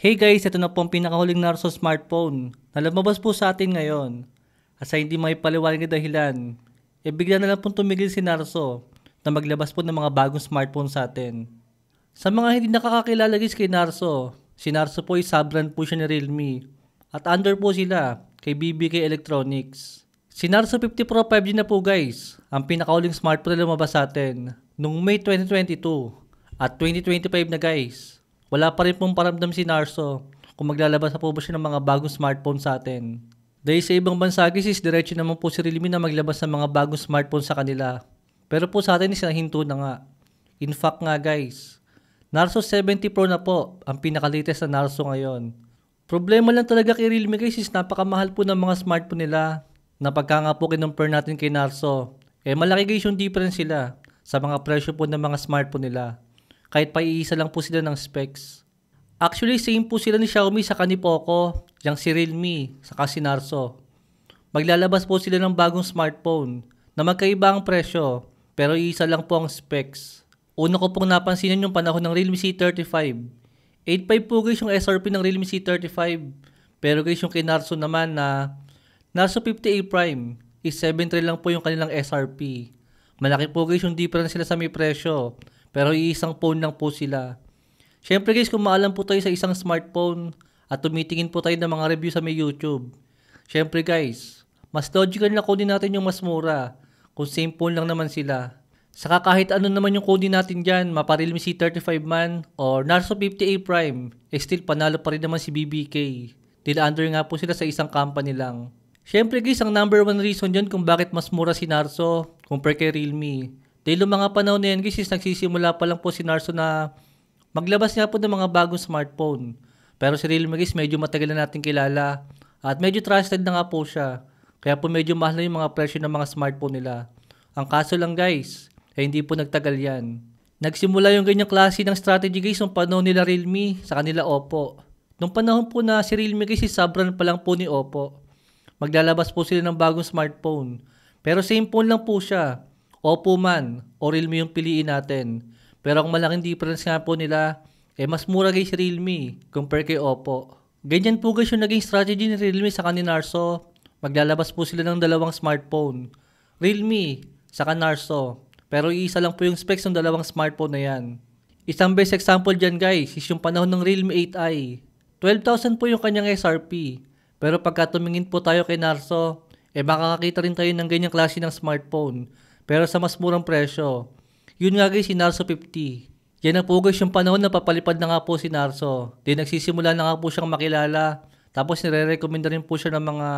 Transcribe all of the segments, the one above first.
Hey guys, ito na po ang pinakahuling Narso smartphone na lumabas po sa atin ngayon. At sa hindi may paliwanag na dahilan, bigla na lang pong tumigil si Narso na maglabas po ng mga bagong smartphone sa atin. Sa mga hindi nakakakilala guys kay Narso, si Narso po ay sub-brand po siya ni Realme at under po sila kay BBK Electronics. Si Narso 50 Pro 5G na po guys, ang pinakahuling smartphone na lumabas sa atin noong May 2022 at 2025 na guys. Wala pa rin pong paramdam si Narso kung maglalabas na po ba siya ng mga bagong smartphone sa atin. Dahil sa ibang bansa guys, diretso naman po si Realme na maglabas ng mga bagong smartphone sa kanila. Pero po sa atin is nahinto na nga. In fact nga guys, Narso 70 Pro na po ang pinaka-latest na Narso ngayon. Problema lang talaga kay Realme guys is napakamahal po ng mga smartphone nila. Na pagka nga po kinumpare natin kay Narso, malaki guys yung difference sila sa mga presyo po ng mga smartphone nila. Kahit pa iisa lang po sila ng specs. Actually, same po sila ni Xiaomi sa ni Poco, yung si Realme, saka si Narso. Maglalabas po sila ng bagong smartphone na magkaiba ang presyo, pero iisa lang po ang specs. Una ko pong napansinan yung panahon ng Realme C35. 8.5 po guys yung SRP ng Realme C35. Pero guys yung kay Narso naman na Narso 50A Prime is 7.3 lang po yung kanilang SRP. Malaki po guys yung difference sila sa may presyo. Pero iisang phone lang po sila. Syempre guys, kung maalam po tayo sa isang smartphone at tumitingin po tayo ng mga review sa may YouTube. Syempre guys, mas logical na kunin natin yung mas mura kung same phone lang naman sila. Saka kahit ano naman yung kunin natin dyan, mapa Realme C35 man or Narso 50A Prime, still panalo pa rin naman si BBK. Dahil under nga po sila sa isang company lang. Syempre guys, ang number one reason dyan kung bakit mas mura si Narso compare kay Realme. Dahil yung mga panahon na yan guys, nagsisimula pa lang po si Narso na maglabas nga po ng mga bagong smartphone. Pero si Realme guys, medyo matagal na natin kilala at medyo trusted na nga po siya. Kaya po medyo mahal na yung mga presyo ng mga smartphone nila. Ang kaso lang guys, hindi po nagtagal yan. Nagsimula yung ganyang klase ng strategy guys nung panahon nila Realme sa kanila Oppo. Nung panahon po na si Realme guys, sub-brand pa lang po ni Oppo. Maglalabas po sila ng bagong smartphone. Pero same phone lang po siya. Oppo man o Realme yung piliin natin. Pero ang malaking difference nga po nila, mas mura guys si Realme compare kay Oppo. Ganyan po guys yung naging strategy ni Realme sa ni Narso. Maglalabas po sila ng dalawang smartphone. Realme saka Narso. Pero iisa lang po yung specs ng dalawang smartphone na yan. Isang best example dyan guys is yung panahon ng Realme 8i. 12,000 po yung kanyang SRP. Pero pagka tumingin po tayo kay Narso, makakakita rin tayo ng ganyang klase ng smartphone. Pero sa mas murang presyo. Yun nga guys si Narso 50. Yan na po guys yung panahon na papalipad na nga po si Narso. Di nagsisimula na nga po siyang makilala. Tapos nire-recommend rin po siya ng mga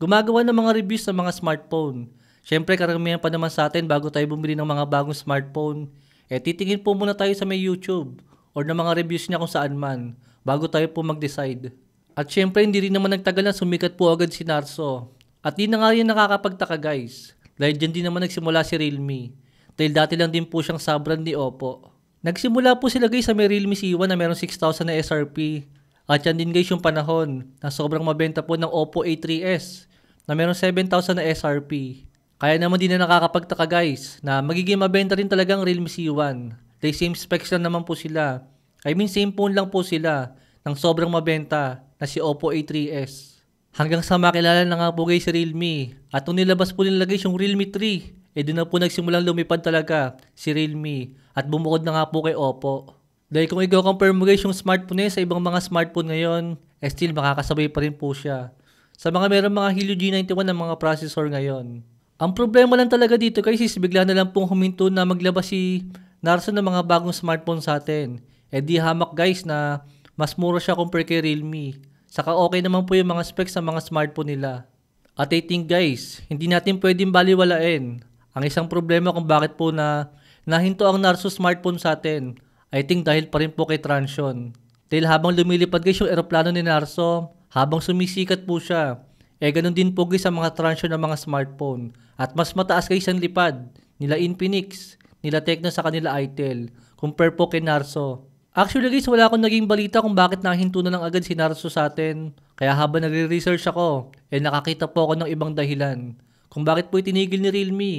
gumagawa ng mga reviews ng mga smartphone. Syempre karamihan pa naman sa atin bago tayo bumili ng mga bagong smartphone. Titingin po muna tayo sa may YouTube or ng mga reviews niya kung saan man bago tayo po mag-decide. At syempre hindi rin naman nagtagal na sumikat po agad si Narso. At di na nga yan nakakapagtaka guys. Dahil dyan din naman nagsimula si Realme. Dahil dati lang din po siyang sub-brand ni Oppo. Nagsimula po sila guys sa may Realme C1 na meron 6,000 na SRP. At yan din guys yung panahon na sobrang mabenta po ng Oppo A3s na meron 7,000 na SRP. Kaya naman din na nakakapagtaka guys na magiging mabenta rin talagang Realme C1. Dahil same specs lang naman po sila. I mean same phone lang po sila ng sobrang mabenta na si Oppo A3s. Hanggang sa makilala na nga po guys si Realme. At nung nilabas po nila guys yung Realme 3, doon na po nagsimulang lumipad talaga si Realme. At bumukod na nga po kay Oppo. Dahil kung i-compare mo guys yung smartphone niya sa ibang mga smartphone ngayon, still makakasabay pa rin po siya. Sa mga meron mga Helio G91 na mga processor ngayon. Ang problema lang talaga dito guys is bigla na lang pong huminto na maglabas si Narso ng mga bagong smartphone sa atin. Di hamak guys na mas mura siya compare kay Realme. Saka okay naman po yung mga specs sa mga smartphone nila. At I think guys, hindi natin pwedeng baliwalain ang isang problema kung bakit po na nahinto ang Narso smartphone sa atin. I think dahil pa rin po kay Transsion. Dahil habang lumilipad guys yung eroplano ni Narso, habang sumisikat po siya, ganun din po guys sa mga Transsion ng mga smartphone. At mas mataas guys ang lipad nila Infinix, nila Tecno sa kanila Itel, compare po kay Narso. Actually guys, wala akong naging balita kung bakit nahinto na lang agad si Narso sa atin. Kaya habang nagre-research ako, nakakita po ako ng ibang dahilan. Kung bakit po itinigil ni Realme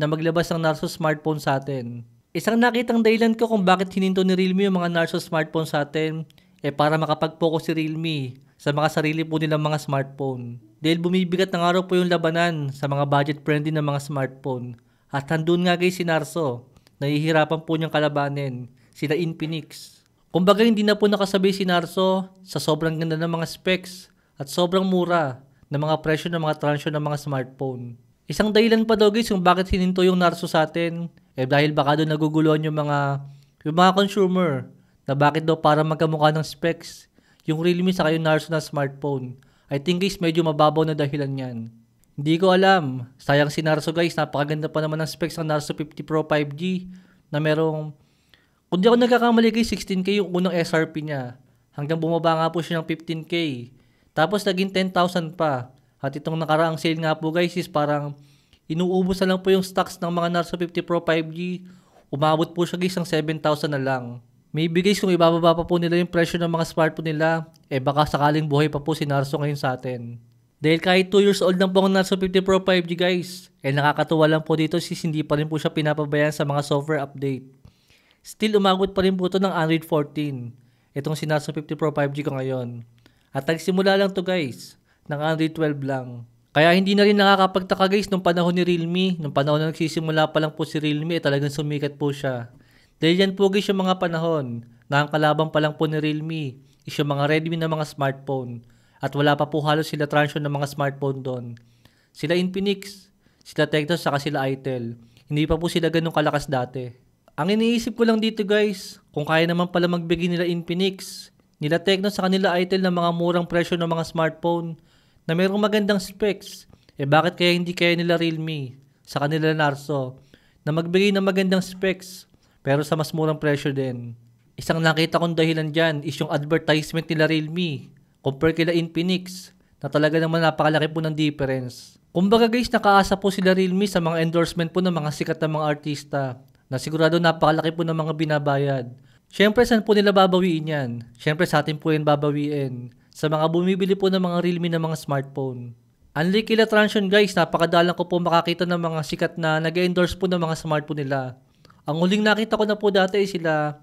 na maglabas ng Narso smartphone sa atin. Isang nakitang dahilan ko kung bakit hininto ni Realme yung mga Narso smartphone sa atin, para makapag-focus si Realme sa mga sarili po nilang mga smartphone. Dahil bumibigat na nga raw po yung labanan sa mga budget-friendly na mga smartphone. At handun nga guys si Narso, nahihirapan po niyang kalabanin, sila Infinix. Kumbaga hindi na po nakasabay si Narso sa sobrang ganda ng mga specs at sobrang mura ng mga presyo ng mga transyo ng mga smartphone. Isang dahilan pa daw guys kung bakit hininto yung Narso sa atin, dahil baka doon naguguluhan yung mga consumer na bakit daw para magkamukha ng specs yung Realme sa yung Narso na smartphone. I think guys medyo mababaw na dahilan yan. Hindi ko alam, sayang si Narso guys, napakaganda pa naman ng specs ng Narso 50 Pro 5G na merong, kung di ako nagkakamali guys, 16K yung unang SRP niya. Hanggang bumaba nga po siya ng 15K. Tapos naging 10,000 pa. At itong nakaraang sale nga po guys is parang inuubos na lang po yung stocks ng mga Narso 50 Pro 5G. Umabot po siya guys ng 7,000 na lang. Maybe guys kung ibababa pa po nila yung presyo ng mga smartphone nila, baka sakaling buhay pa po si Narso ngayon sa atin. Dahil kahit 2 years old lang po ang Narso 50 Pro 5G guys, nakakatuwa lang po dito since hindi pa rin po siya pinapabayaan sa mga software update. Still umabot pa rin po ito ng Android 14. Itong si Narso 50 Pro 5G ko ngayon. At nagsimula lang to guys ng Android 12 lang. Kaya hindi na rin nakakapagtaka guys nung panahon ni Realme. Nung panahon na nagsisimula pa lang po si Realme, talagang sumikat po siya. Dahil yan po guys yung mga panahon na ang kalaban pa lang po ni Realme is yung mga Redmi na mga smartphone. At wala pa po halos sila transyo ng mga smartphone doon. Sila Infinix, sila Tecno, saka sila Itel. Hindi pa po sila ganun kalakas dati. Ang iniisip ko lang dito guys, kung kaya naman pala magbigay nila Infinix, nila Tecno sa kanila Itel ng mga murang presyo ng mga smartphone na mayroong magandang specs, bakit kaya hindi kaya nila Realme sa kanila Narso na magbigay ng magandang specs pero sa mas murang presyo din. Isang nakita kong dahilan dyan is yung advertisement nila Realme compare kila Infinix na talaga naman napakalaki po ng difference. Kumbaga guys, nakaasa po sila Realme sa mga endorsement po ng mga sikat na mga artista na sigurado napakalaki po ng mga binabayad. Siyempre, saan po nila babawiin yan? Siyempre, sa atin po yan babawiin. Sa mga bumibili po ng mga Realme na mga smartphone. Unlike kila Transsion guys, napakadalang ko po makakita ng mga sikat na nag-endorse po ng mga smartphone nila. Ang huling nakita ko na po dati ay sila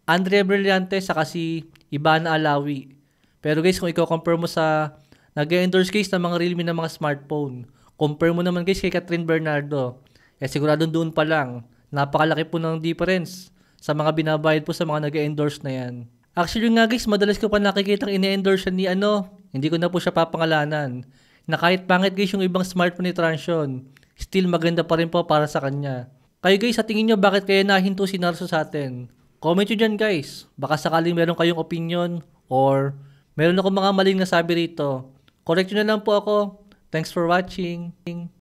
Andre Brillante saka si Ivana Alawi. Pero guys, kung i-compare mo sa nag-endorse guys ng mga Realme na mga smartphone, compare mo naman guys kay Catherine Bernardo. Sigurado doon pa lang, napakalaki po ng difference sa mga binabayad po sa mga nag-endorse na yan. Actually nga guys, madalas ko pa nakikitang ine-endorse ni hindi ko na po siya papangalanan, na kahit pangit guys yung ibang smartphone ni Transsion, still maganda pa rin po para sa kanya. Kayo guys, sa tingin nyo bakit kaya nahinto si Narso sa atin? Comment nyo dyan guys, baka sakaling meron kayong opinion or meron akong mga maling nasabi rito. Correct nyo na lang po ako. Thanks for watching.